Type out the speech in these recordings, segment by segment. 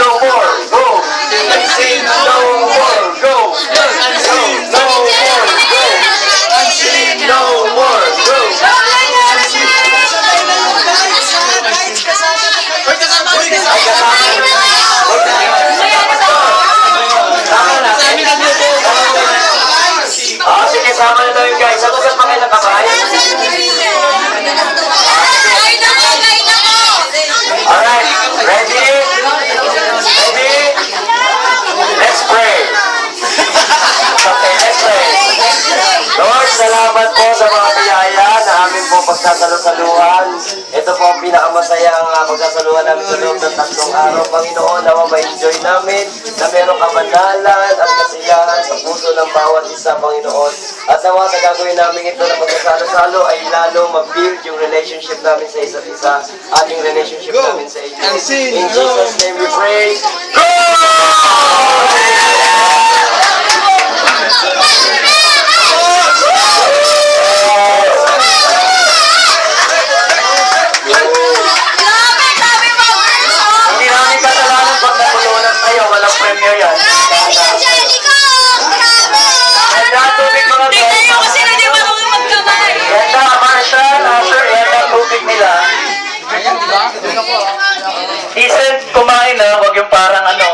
no more, go. Unseen no more, go. Unseen no more, go. Unseen no more, go. Sige, sama na tayo guys. Ako sa Panginoon kamay. Alright, ready? Ready? Let's pray. Okay, let's pray. Lord, salamat po sa mga biyaya na amin po pagsasalusaluhan. Ito po ang pinakamasayang pagsasaluhan namin sa loob ng 3 araw. Panginoon, nawa ma-enjoy namin na merong kabanalan at kasiyahan sa puso ng bawat isa, Panginoon. At nawa sa gagawin namin ito na pagkasalo-salo ay lalo mag-build yung relationship namin sa isa't isa at yung relationship namin sa inyo. In Jesus' name we pray. Go! Hindi namin kasalanan pag napulunan tayo. Walang premyo yan. Ganda, tubig mga guys. Ganda, Marshall, Asher, ganda, tubig nila. Decent kumain na, huwag yung parang ano.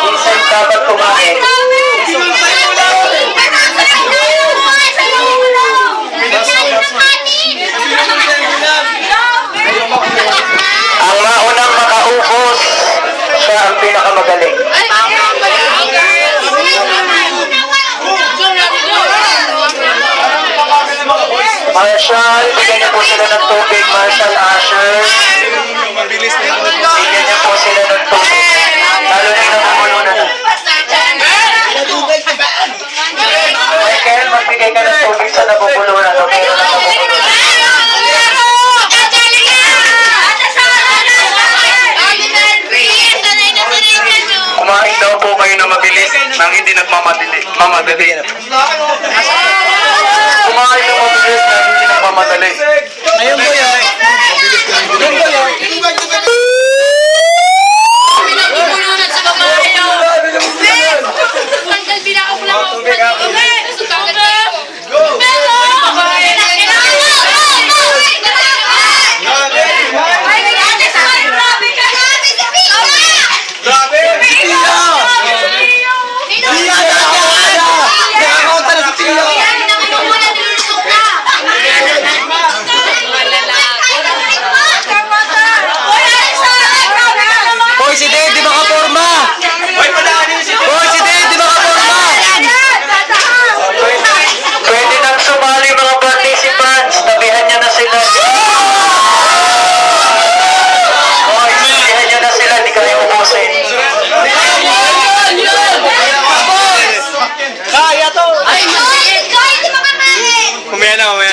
Decent dapat kumain. Ang maunang makaubos, siya ang pinakamagaling. Marshall, bigyan niyo po sila ng tubig. Marshall, Asher. Bigyan niyo po sila ng tubig. Lalo na yung namumulunan na. Michael, magbigay ka ng tubig sa namumulunan. Okay? Kumain daw po kayo na mabilis nang hindi nagmamadali. Kumain na mabilis nang hindi nagmamadali. Ayun po yan. Hoy, si Dave, di makaporma! Hoy, si Dave, di makaporma! Pwede nang sumali mga participants. Tabihan niyo na sila. Hoy, tabihan niyo na sila. Di kayo ubusin. Kaya to! Kumaya na, kumaya.